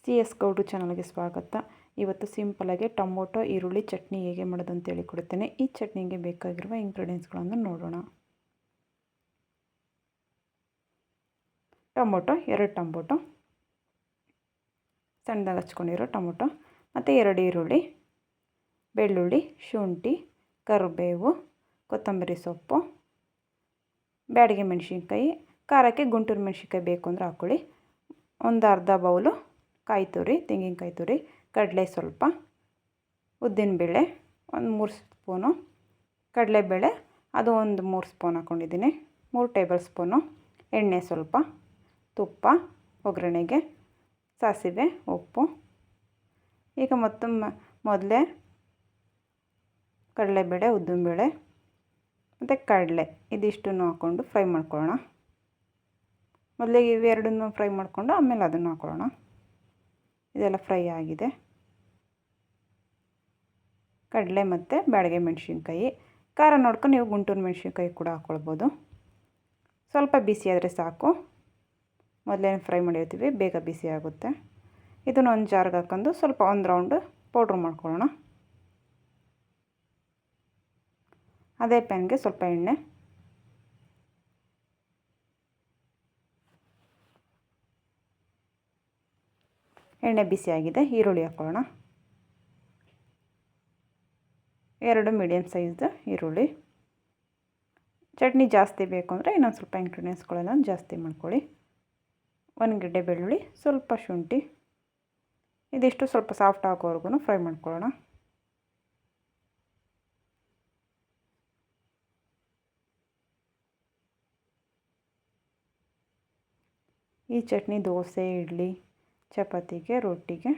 C S ಗೌಡ್ರು ಚಾನಲ್ಗೆ ಸ್ವಾಗತ. ಇವತ್ತು ಸಿಂಪಲಾಗಿ ಟೊಮೊಟೊ ಈರುಳ್ಳಿ ಚಟ್ನಿ ಹೇಗೆ ಮಾಡೋದು ಅಂತ ಹೇಳಿಕೊಡುತ್ತೇನೆ. ಈ ಚಟ್ನಿಗೆ ಬೇಕಾಗಿರುವ ಇಂಗ್ರೀಡಿಯೆಂಟ್ಸ್ಗಳನ್ನು ನೋಡೋಣ. ಟೊಮೊಟೊ 2 ಟೊಮೊಟೊ, ಸಣ್ಣದಾಗಿ ಹಚ್ಕೊಂಡಿರೋ ಟೊಮೊಟೊ, ಮತ್ತು 2 ಈರುಳ್ಳಿ, ಬೆಳ್ಳುಳ್ಳಿ, ಶುಂಠಿ, ಕರಿಬೇವು, ಕೊತ್ತಂಬರಿ ಸೊಪ್ಪು, ಬ್ಯಾಡಗಿ ಮೆಣಸಿನ್ಕಾಯಿ, ಖಾರಕ್ಕೆ ಗುಂಟೂರು ಮೆಣಸಿನ್ಕಾಯಿ ಬೇಕು ಅಂದರೆ ಹಾಕ್ಕೊಳ್ಳಿ, ಒಂದು ಅರ್ಧ ಬೌಲು ಕಾಯಿ ತುರಿ, ತೆಂಗಿನಕಾಯಿ ತುರಿ, ಕಡಲೆ ಸ್ವಲ್ಪ, ಉದ್ದಿನಬೇಳೆ ಒಂದು 3 ಸ್ಪೂನು, ಕಡಲೆಬೇಳೆ ಅದು ಒಂದು 3 ಸ್ಪೂನ್ ಹಾಕ್ಕೊಂಡಿದ್ದೀನಿ, 3 ಟೇಬಲ್ ಸ್ಪೂನು ಎಣ್ಣೆ, ಸ್ವಲ್ಪ ತುಪ್ಪ ಒಗ್ಗರಣೆಗೆ, ಸಾಸಿವೆ, ಉಪ್ಪು. ಈಗ ಮೊದಲೇ ಕಡಲೆಬೇಳೆ, ಉದ್ದಿನಬೇಳೆ ಮತ್ತು ಕಡಲೆ ಇದಿಷ್ಟನ್ನು ಹಾಕ್ಕೊಂಡು ಫ್ರೈ ಮಾಡ್ಕೊಳ್ಳೋಣ. ಮೊದಲಿಗೆ ಇವೆರಡನ್ನು ಫ್ರೈ ಮಾಡಿಕೊಂಡು ಆಮೇಲೆ ಅದನ್ನು ಹಾಕ್ಕೊಳ್ಳೋಣ. ಇದೆಲ್ಲ ಫ್ರೈ ಆಗಿದೆ. ಕಡಲೆ ಮತ್ತು ಬ್ಯಾಡಗಿ ಮೆಣಸಿನ್ಕಾಯಿ, ಖಾರ ನೋಡ್ಕೊಂಡು ನೀವು ಗುಂಟೂರು ಮೆಣಸಿನ್ಕಾಯಿ ಕೂಡ ಹಾಕ್ಕೊಳ್ಬೋದು. ಸ್ವಲ್ಪ ಬಿಸಿ ಆದರೆ ಸಾಕು, ಮೊದಲೇ ಫ್ರೈ ಮಾಡಿರ್ತೀವಿ, ಬೇಗ ಬಿಸಿ ಆಗುತ್ತೆ. ಇದನ್ನು ಒಂದು ಜಾರ್ಗೆ ಹಾಕೊಂಡು ಸ್ವಲ್ಪ ಒಂದು ರೌಂಡು ಪೌಡ್ರ್ ಮಾಡ್ಕೊಳ್ಳೋಣ. ಅದೇ ಪ್ಯಾನ್ಗೆ ಸ್ವಲ್ಪ ಎಣ್ಣೆ ಬಿಸಿಯಾಗಿದೆ. ಈರುಳ್ಳಿ ಹಾಕ್ಕೊಳ್ಳೋಣ. 2 ಮೀಡಿಯಮ್ ಸೈಜ್ದು ಈರುಳ್ಳಿ. ಚಟ್ನಿ ಜಾಸ್ತಿ ಬೇಕು ಅಂದರೆ ಇನ್ನೊಂದು ಸ್ವಲ್ಪ ಇಂಗ್ರೀಡಿಯೆಂಟ್ಸ್ಗಳೆಲ್ಲ ಜಾಸ್ತಿ ಮಾಡ್ಕೊಳ್ಳಿ. 1 ಗೆಡ್ಡೆ ಬೆಳ್ಳುಳ್ಳಿ, ಸ್ವಲ್ಪ ಶುಂಠಿ. ಇದಿಷ್ಟು ಸ್ವಲ್ಪ ಸಾಫ್ಟ್ ಆಗೋವರೆಗೂ ಫ್ರೈ ಮಾಡ್ಕೊಳ್ಳೋಣ. ಈ ಚಟ್ನಿ ದೋಸೆ, ಇಡ್ಲಿ, ಚಪಾತಿಗೆ, ರೊಟ್ಟಿಗೆ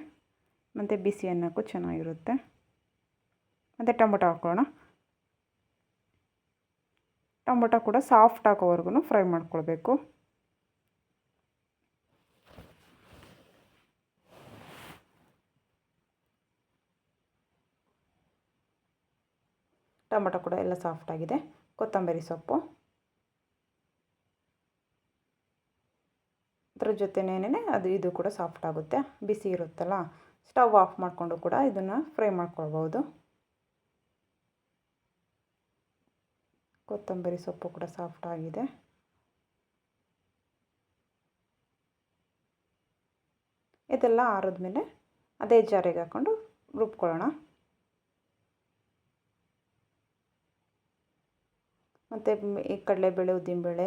ಮತ್ತು ಬಿಸಿ ಅನ್ನಕ್ಕೂ ಚೆನ್ನಾಗಿರುತ್ತೆ. ಮತ್ತು ಟೊಮೊಟೊ ಹಾಕ್ಕೊಳ್ಳೋಣ. ಟೊಮೊಟೊ ಕೂಡ ಸಾಫ್ಟ್ ಆಗೋವರೆಗೂ ಫ್ರೈ ಮಾಡ್ಕೊಳ್ಬೇಕು. ಟೊಮೊಟೊ ಕೂಡ ಎಲ್ಲ ಸಾಫ್ಟ್ ಆಗಿದೆ. ಕೊತ್ತಂಬರಿ ಸೊಪ್ಪು, ಅದ್ರ ಜೊತೆನೇನೆ ಇದು ಕೂಡ ಸಾಫ್ಟ್ ಆಗುತ್ತೆ. ಬಿಸಿ ಇರುತ್ತಲ್ಲ, ಸ್ಟವ್ ಆಫ್ ಮಾಡಿಕೊಂಡು ಕೂಡ ಇದನ್ನು ಫ್ರೈ ಮಾಡ್ಕೊಳ್ಬೋದು. ಕೊತ್ತಂಬರಿ ಸೊಪ್ಪು ಕೂಡ ಸಾಫ್ಟ್ ಆಗಿದೆ. ಇದೆಲ್ಲ ಆರಿದ್ಮೇಲೆ ಅದೇ ಜಾರಿಗೆ ಹಾಕ್ಕೊಂಡು ರುಬ್ಕೊಳ್ಳೋಣ. ಮತ್ತು ಈ ಕಡಲೆಬೇಳೆ, ಉದ್ದಿನಬೇಳೆ,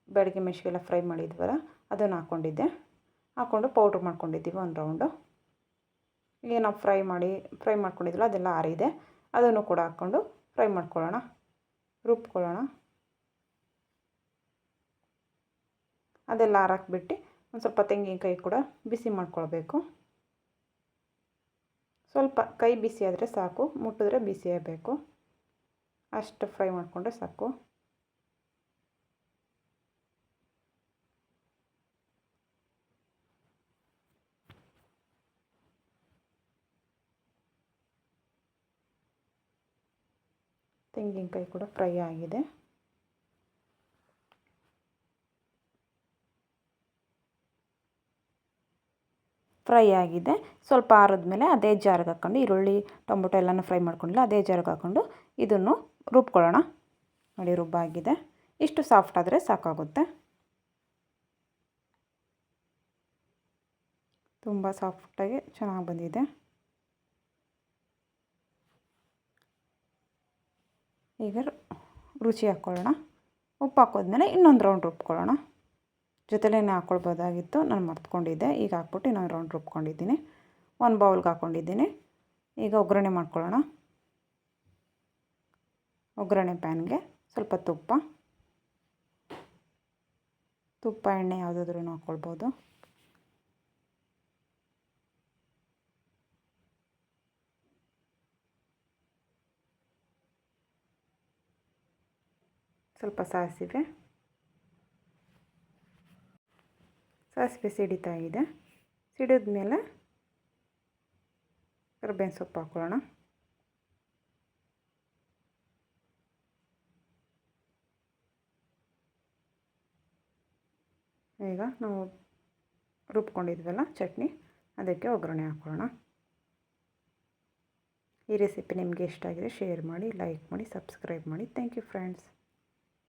ಬ್ಯಾಡಗಿ ಮೆಣಸಿಗೆಲ್ಲ ಫ್ರೈ ಮಾಡಿದ್ವಲ್ಲ ಅದನ್ನು ಹಾಕ್ಕೊಂಡು ಪೌಡ್ರ್ ಮಾಡ್ಕೊಂಡಿದ್ದೀವಿ ಒಂದು ರೌಂಡು. ಈಗ ನಾವು ಫ್ರೈ ಮಾಡ್ಕೊಂಡಿದ್ವಲ್ಲ ಅದೆಲ್ಲ ಆರಿದೆ. ಅದನ್ನು ಕೂಡ ಹಾಕ್ಕೊಂಡು ಫ್ರೈ ಮಾಡ್ಕೊಳ್ಳೋಣ, ರುಬ್ಕೊಳ್ಳೋಣ. ಅದೆಲ್ಲ ಆರಾಕ್ಬಿಟ್ಟು ಒಂದು ಸ್ವಲ್ಪ ತೆಂಗಿನಕಾಯಿ ಕೂಡ ಬಿಸಿ ಮಾಡ್ಕೊಳ್ಬೇಕು. ಸ್ವಲ್ಪ ಕೈ ಬಿಸಿ ಆದರೆ ಸಾಕು, ಮುಟ್ಟಿದ್ರೆ ಬಿಸಿ ಆಗಬೇಕು, ಅಷ್ಟು ಫ್ರೈ ಮಾಡಿಕೊಂಡ್ರೆ ಸಾಕು. ತೆಂಗಿನಕಾಯಿ ಕೂಡ ಫ್ರೈ ಆಗಿದೆ. ಸ್ವಲ್ಪ ಆರಿದ್ಮೇಲೆ ಅದೇ ಜಾರ್ಗೆ ಹಾಕ್ಕೊಂಡು ಈರುಳ್ಳಿ, ಟೊಮೊಟೊ ಎಲ್ಲನೂ ಫ್ರೈ ಮಾಡ್ಕೊಂಡಿಲ್ಲ, ಅದೇ ಜಾರ್ಗೆ ಹಾಕ್ಕೊಂಡು ಇದನ್ನು ರುಬ್ಕೊಳ್ಳೋಣ. ನೋಡಿ, ರುಬ್ಬಾಗಿದೆ. ಇಷ್ಟು ಸಾಫ್ಟ್ ಆದರೆ ಸಾಕಾಗುತ್ತೆ. ತುಂಬ ಸಾಫ್ಟಾಗಿ ಚೆನ್ನಾಗಿ ಬಂದಿದೆ. ಈಗ ರುಚಿ ಹಾಕ್ಕೊಳ್ಳೋಣ. ಉಪ್ಪು ಹಾಕೋದ್ಮೇಲೆ ಇನ್ನೊಂದು ರೌಂಡ್ ರುಬ್ಕೊಳ್ಳೋಣ. ಜೊತೆಲೇ ಹಾಕ್ಕೊಳ್ಬೋದಾಗಿತ್ತು, ನಾನು ಮರ್ತ್ಕೊಂಡಿದ್ದೆ. ಈಗ ಹಾಕ್ಬಿಟ್ಟು ಇನ್ನೊಂದು ರೌಂಡ್ ರುಬ್ಕೊಂಡಿದ್ದೀನಿ. ಒಂದು ಬೌಲ್ಗೆ ಹಾಕ್ಕೊಂಡಿದ್ದೀನಿ. ಈಗ ಒಗ್ಗರಣೆ ಮಾಡ್ಕೊಳ್ಳೋಣ. ಒಗ್ಗರಣೆ ಪ್ಯಾನ್ಗೆ ಸ್ವಲ್ಪ ತುಪ್ಪ ಎಣ್ಣೆ ಯಾವುದಾದ್ರೂ ಹಾಕ್ಕೊಳ್ಬೋದು. ಸ್ವಲ್ಪ ಸಾಸಿವೆ ಸಿಡಿತಾ ಇದೆ. ಸಿಡಿದ ಮೇಲೆ ಕರಿಬೇವಿನ ಸೊಪ್ಪು ಹಾಕ್ಕೊಳ್ಳೋಣ. ಈಗ ನಾವು ರುಬ್ಕೊಂಡಿದ್ವಲ್ಲ ಚಟ್ನಿ ಅದಕ್ಕೆ ಒಗ್ಗರಣೆ ಹಾಕೋಣ. ಈ ರೆಸಿಪಿ ನಿಮಗೆ ಇಷ್ಟ ಆಗಿದೆ ಶೇರ್ ಮಾಡಿ, ಲೈಕ್ ಮಾಡಿ, ಸಬ್ಸ್ಕ್ರೈಬ್ ಮಾಡಿ. Thank you friends.